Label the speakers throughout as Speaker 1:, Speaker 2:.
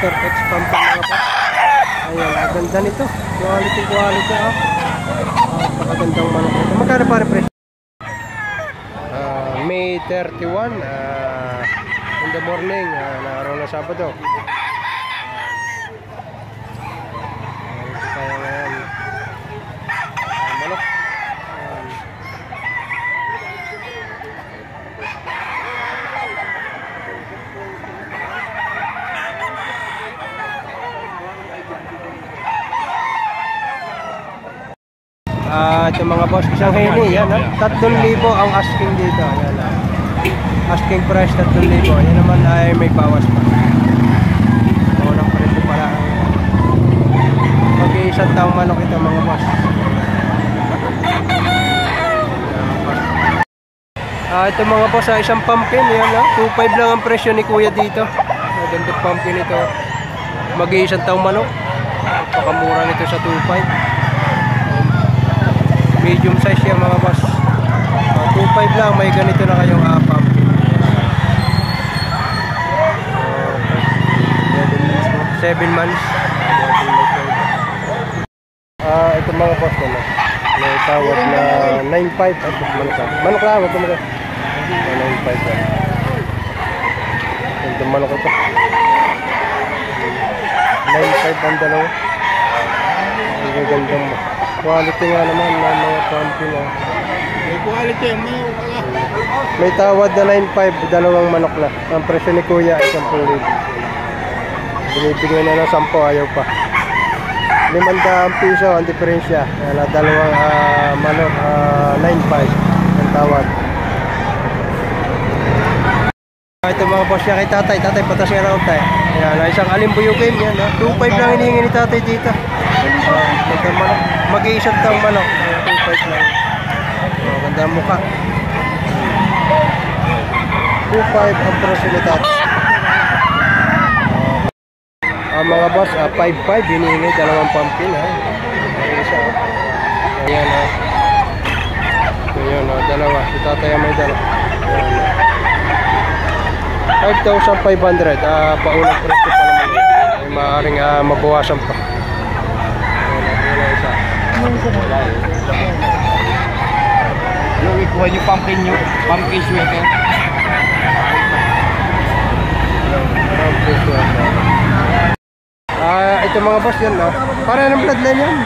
Speaker 1: Master X pump mga boss. Ayan, ang ganda nito. Quality ah. Napakagandang manok nito. Magkano pare presyo? May 31 in the morning na araw na Sabado. Kaya ngayon manok. Ito mga boss, isang heni yan, 3,000 ang asking dito. Ayan, asking price 3,000. Yan naman ay may bawas pa. Unang presyo pala. Mag-iisang taong manok ito mga boss. Ito mga boss, isang pumpkin yan, 2,500 lang ang presyo ni kuya dito. Magandang pumpkin ito. Mag-iisang taong manok. Pakamura nito sa 2,500. Medium size yan mga boss. 2,500 lang, may ganito na kayong pump. 7 months. Ito mga boss na may tawag na 9,500 at manok lang, ito mga 9,500 lang. Ito manok ito 9,500 ang dalawa. Ang gandang mo. Quality nga naman ng mga pumpkin. May quality ang manok. May tawad na 9,500, dalawang manok na. Ang presyo ni kuya ay 10,000. Binibigay na ng 10, ayaw pa. 500 piso ang diferensya. Dalawang manok, 9,500 ang tawad. Ito mga boss niya kay tatay. Tatay, patas nga raw tayo. Yan, isang alimbuyugin yan. 2,500 lang hinihingi ni tatay dito. Mag-iisang taong manok. 2,500 lang. Ganda ang mukha. 2,500 ang presyo ni tatay. Mga boss, 5,500 hinihingi, dalawang pumpkin. Isa. Ayan. Ayan, dalawa. Si tatay may dalawa. 5,500. Paunang presyo pa naman. Ay maaaring mabawasan pa.
Speaker 2: Yung ikuha nyo pumpkin sweater.
Speaker 1: Ito mga boss yan, para ng bloodline yan.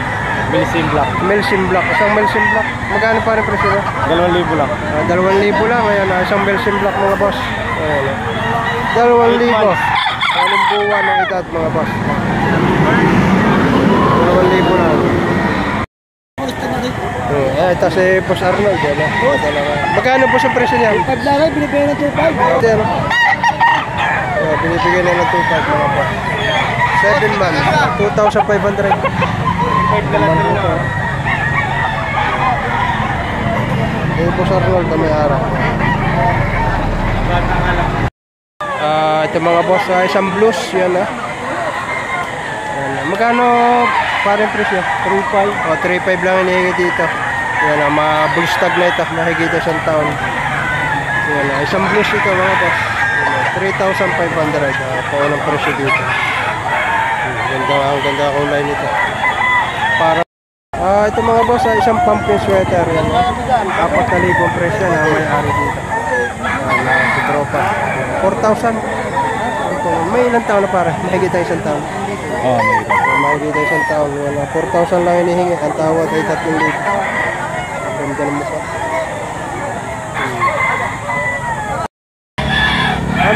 Speaker 2: Melsin Black.
Speaker 1: Melsin Black. Isang Melsin Black. Magkano pa rin presyo na?
Speaker 2: 2,000 lang.
Speaker 1: 2,000 lang. Ayan, isang Melsin Black mga boss. Ayan, 2,000. Anong buwan ng edad mga boss? 2,000 lang. Ito si Boss Arnold. Magkano po sa presyo niya?
Speaker 2: 5 lang, binibigay ng 2,500.
Speaker 1: Binibigay na ng 2,500 mga boss. 7 months, 2,500.
Speaker 2: 5 na lang ito.
Speaker 1: Boss Arnold na may araw. Ito mga boss, isang blues yan Magkano parang presyo? 3,500. 3,500 lang hinihingi dito. Yan ma-bullstag na ito, mahigit isang taon. Yan isang blues ito mga boss. 3,500. Paunang presyo dito. Ang ganda kulay nito. Para ito mga boss, isang pumpkin sweater yan. 4,000 presyo na may-ari dito. Si tropa. 4,000. May ilang taon na para? Mahigit ang isang taon. Mahigit ang isang taon. 4,000 lang hinihingi. Ang tawad ay 3,000. Ganda ng mukha.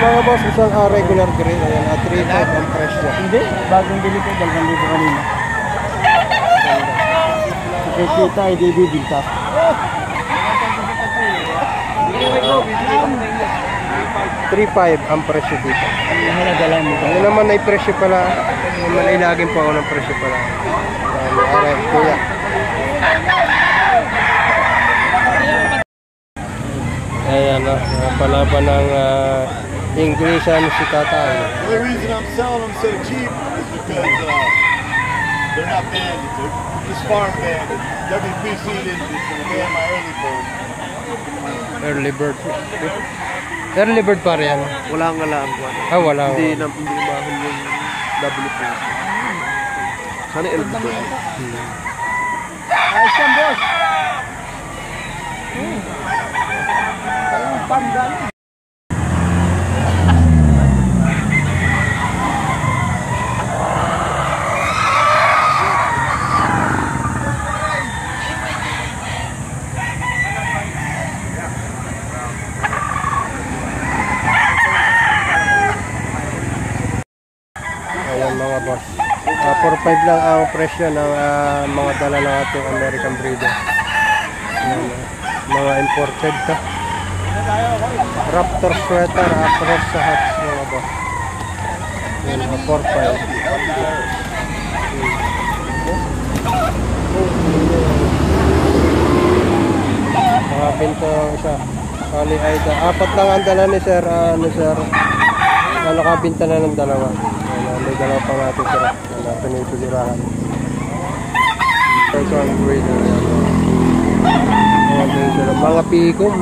Speaker 1: Mga boss, isang regular grade. Ayan, 3,500 ang presyo.
Speaker 2: Hindi, bagong bili ko, 2,000 kanina. Kasi kita ay di bibinta.
Speaker 1: 3,500 ang presyo dito. Ano naman ay presyo pala. May laging pa ako ng presyo pala. Ayan, kuya. Ayan, palaban ng Inglesan si tatay.
Speaker 3: The reason I'm selling them so cheap is because they're not banded. They're just farm banded. WPC didn't ban my early bird.
Speaker 1: Early bird. Early bird pa rin.
Speaker 2: Wala nga lang.
Speaker 1: Wala.
Speaker 2: Hindi mahal yung
Speaker 3: WP. Sana LB.
Speaker 2: Ayos yan, boss. Ang panggan.
Speaker 1: Ayan mga boss. 4.5 lang ang presyo ng mga dala ng ating American breeder. Ayan, mga imported ka. Raptor sweater across sa hats mga boss. Ayan, 4.5. Pinto isa. Kali Aida. 4 lang ang dala ni sir. Sir. Nakabinta na ng dalawa. May dalawa pa natin sir. Pinipigirahan. Ito ang breeder. Mga pikom.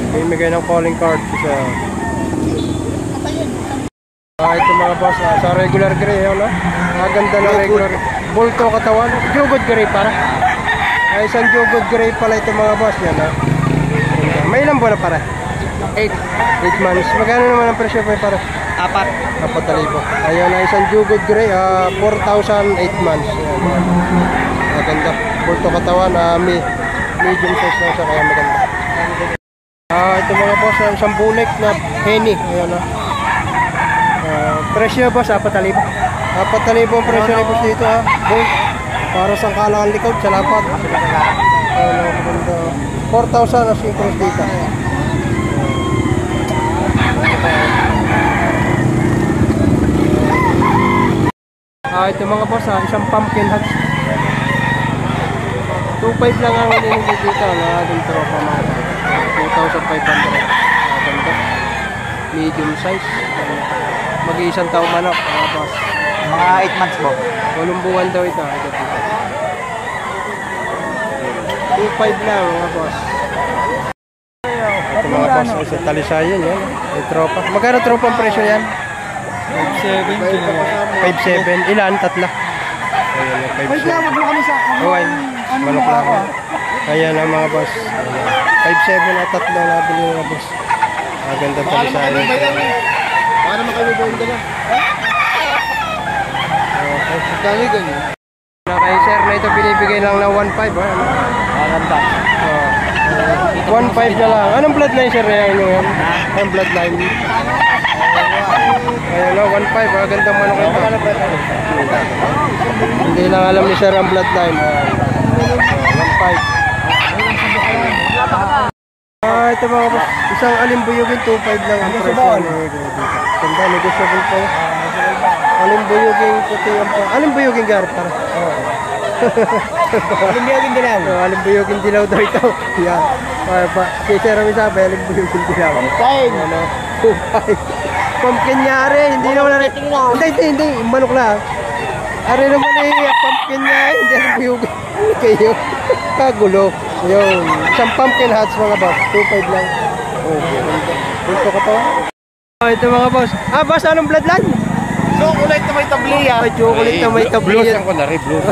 Speaker 1: Bimigay ng calling card sa ito mga boss, sa regular gray, no? Maganda na regular. Bulto katawan, jugod gray para. Ay, isang jugod gray pala ito mga boss yan, ha? May ilang buwan na para? 8 months. Magkano naman ang presyo pa para? 4,000. Ayun na, isang jugod gray, 4,000, 8 months. Ayan, maganda. Bulto katawan, medium size lang siya, kaya maganda. Ito mga boss, isang bulik na henny. Ayan, ha? Presyo boss, 4,000. 4,000 ang presyo ni boss dito, ha? Bolt. Para sa kalangan likod, sa lapat. 4,000 as yung cross dito. Ito mga boss, isang pumpkin hats. 2,500 lang ang hinihingi dito na ating tropa mga 2,500. Ganda. Medium size. Mag-iisang taong manok mga boss.
Speaker 2: Mga 8 months po.
Speaker 1: 8 buwan daw ito. Ito dito. 2,500 lang mga boss. Ito mga boss ay sa talisayan yan. Ay tropa. Magkano tropa ang presyo yan? 5,700. Ilan? Tatla. Ayan, 5,700.
Speaker 2: Wag mo kami sa
Speaker 1: Manok lang. Ayan ang mga boss. 5,700 at tatlo na bili mga boss. Maganda talisayan.
Speaker 3: Para makalimutan ka na.
Speaker 1: Okay. Kali ganyan. Kay sir na ito binibigay lang ng 1,500.
Speaker 2: Maganda.
Speaker 1: 1,500 na lang. Anong bloodline sir na yun yan? Anong bloodline? Ayun na, 1,500. Magandang manok ito. Hindi lang alam ni sir ang bloodline. 1,500. Ito mga boss. Isang alimbuyugin, 2,500 lang ang presyo. Ganda, negotiable po. Alimbuyugin puti ang pa. Alimbuyugin garap para.
Speaker 2: Alimbuyugin dilaw.
Speaker 1: Alimbuyugin dilaw daw ito. Yan. Si Sir Rami sabi, alimbuyugin dilaw. Ano? 2,500. Pumpkin nyari. Hindi naman na. Hindi. Manok lang. Ari naman pumpkin niya. Hindi alimbuyugin. Kayo. Kagulo. Yun. Isang pumpkin hats mga boss. 2,500 lang. Okay. Gusto ko to. Ito mga boss. Boss, anong bloodline?
Speaker 3: Chocolate na may tabliya.
Speaker 1: Ay, chocolate na may tabliya.
Speaker 3: Blues ako na rin, blues.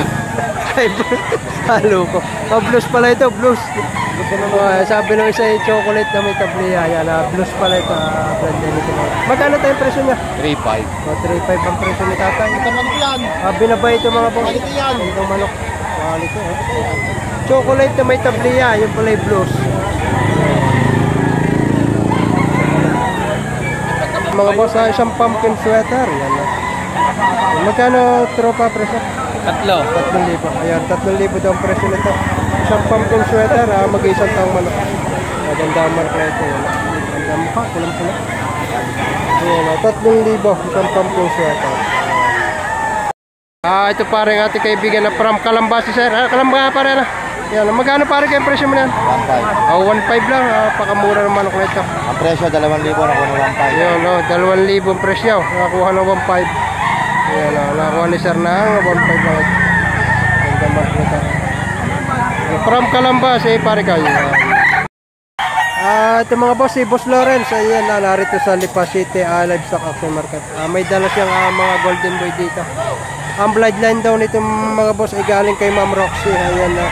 Speaker 1: Halo ko. Blues pala ito, blues. Sabi nung isa yung chocolate na may tabliya. Yan, blues pala ito. Bloodline ito. Magkano tayong presyo niya?
Speaker 3: 3,500.
Speaker 1: 3,500 ang presyo ni tatay.
Speaker 3: Ito manok yan.
Speaker 1: Binabay ito mga boss.
Speaker 3: Quality yan.
Speaker 1: Itong manok. Quality. Chocolate na may tabliya. Yung pala yung blues. Mga boss, isang pumpkin sweater. Yan na. Magkano tropa presyo? 3,000. Ayan, 3,000 daw ang presyo nito. Isang pumpkin sweater, mag-isang taong manok. Maganda ang manok na ito. Maganda mukha, kulang-kulang. Ayan, 3,000. Isang pumpkin sweater. Ito parang ating kaibigan na from Calamba si sir. Calamba pare na. Yan, magkano pare kayong presyo mo na yan? 1,500 lang. Pakamura ng manok na ito.
Speaker 2: Ang presyo 2,000 nakuha ng 1,500.
Speaker 1: Yun, 2,000 ang presyo. Nakakuha ng 1,500. Ayan, nakakuha ni sir na 1,500 lang ito. Ganda manok na ito. From Calambas, pare kayo. Ito mga boss, si Boss Lawrence, ayan na, narito sa Lipa City Livestock Auction Market. May dala siyang mga golden boy dito. Ang bloodline daw nito mga boss ay galing kay Ma'am Roxy. Ayan na.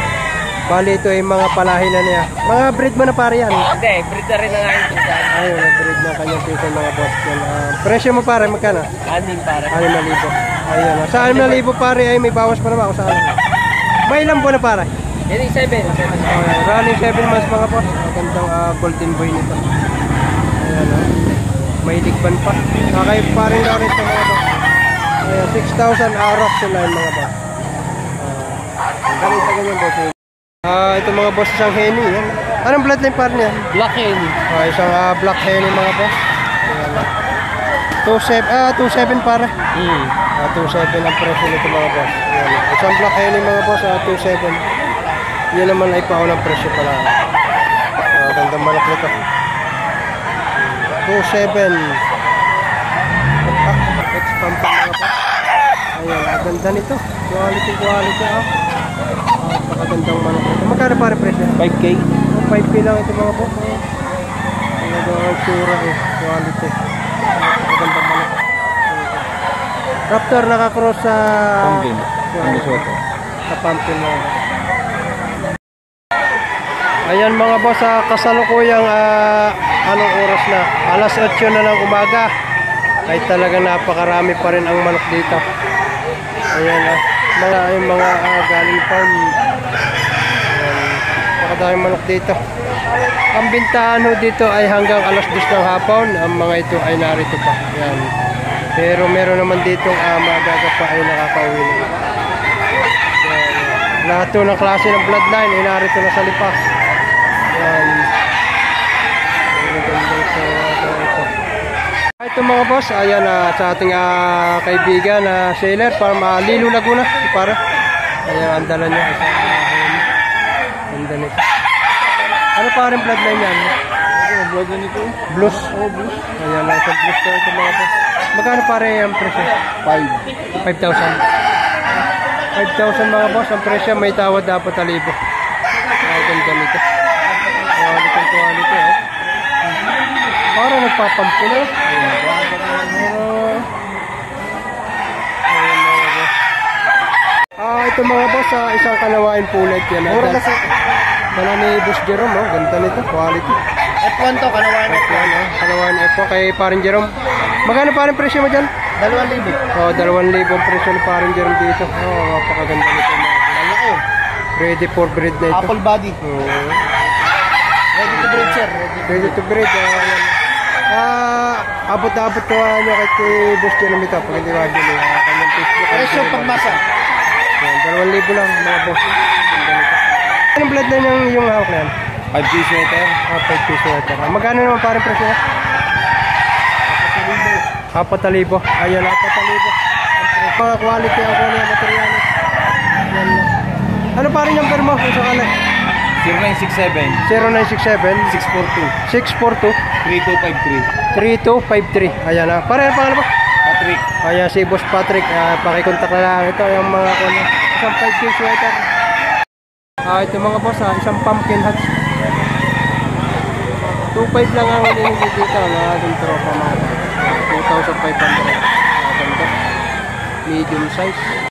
Speaker 1: Bali ito ay mga palahin na niya. Mga breed mo na pare yan?
Speaker 2: Hindi, breed na rin na nga yung pinsan.
Speaker 1: Ayun, breed na kanyang pinsan mga boss. Presyo mo pare, magkano?
Speaker 2: 6 pare.
Speaker 1: 6,000. Ayun na. Sa 6,000 pare ay may bawas pa naman ako sa akin. May ilang buwan na pare?
Speaker 2: Yan yung 7.
Speaker 1: Running 7 months mga boss. Magandang golden boy nito. Ayan o. May ligban pa. Kakay pa rin na rin sa mga boss. Ayan, 6,000 arok sila yung mga boss. Ganito ganyan boss. Ito mga boss, isang henny. Yan. Anong bloodline par niya?
Speaker 2: Black Henny.
Speaker 1: Isang black henny mga boss. Ayan. 2,700 pare. 2,700 ang presyo nito mga boss. Ayan. Isang black henny mga boss, 2,700. Yan naman ay paunang presyo pala. Gandang manok nito. 2,700. Expand pa mga boss. Ayan, ganda nito. Quality. Napakagandang manok nito. Magkano pare presyo?
Speaker 2: 5K.
Speaker 1: 5K lang ito mga boss. Ang tsura quality. Napakagandang manok. Raptor nakakross sa
Speaker 2: Pumpkin.
Speaker 1: Sa pumpkin mo. Ayan mga boss, kasalukuyang anong oras na? Alas 8 na ng umaga. Ay talagang napakarami pa rin ang manok dito. Ayan mga galing farm. Napakadaming manok dito. Ang bintahan dito ay hanggang alas 10 ng hapon. Ang mga ito ay narito pa. Ayan. Pero meron naman ditong magaga pa ay nakakauwi na. Lahat ng klase ng bloodline ay narito na sa Lipa. Ito mga boss, ayan sa ating kaibigan na seller from Lilo Laguna, para. Ayan ang dala niya sa ganda nito. Ano pa rin bloodline yan?
Speaker 2: Bloodline nito?
Speaker 1: Blues. Blues. Ayan lang sa blues ito mga boss. Magkano pare ang presyo? 5,000 mga boss ang presyo, may tawad dapat 1,000. Ganda nito. Quality. Para nagpapampo na. Ito mga boss, isang kanawain pulet yan. Dala ni Boss Jerome, ganda nito, quality.
Speaker 2: F1 to, kanawain F1.
Speaker 1: Kanawain F1 kay Paring Jerome. Magkano paring presyo mo dyan?
Speaker 2: 2,000.
Speaker 1: 2,000 ang presyo ni Paring Jerome dito. Napakaganda nito.
Speaker 2: Malaki.
Speaker 1: Ready for breed na ito.
Speaker 2: Apple body. Ready to breed, sir.
Speaker 1: Ready to breed. Abot-abot ko nyo kay Boss Jerome ito. Pag hindi wag nyo kanyang Facebook.
Speaker 2: Presyo pagmasa.
Speaker 1: 2,000 lang mga boss. Anong blood na yung hawak na yan?
Speaker 2: 5K sweater.
Speaker 1: 5 piso ito. Magkano naman parang presyo na? 4,000. Ayan, 4,000. Mga quality ang kuha ng materialis. Ano pa rin number mo kung sakali?
Speaker 2: 0967
Speaker 1: 0967
Speaker 2: 642
Speaker 1: 642
Speaker 2: 3253.
Speaker 1: 3253. Ayan na. Pareho pangalan mo?
Speaker 2: Patrick.
Speaker 1: Ayan si Boss Patrick. Pakikontak na lang. Ito yung mga kuha. Isang 5K sweater. Ito mga boss, isang pumpkin hats. 2,500 lang ang hinihingi dito. Ating tropa mga 2,500. Medium size.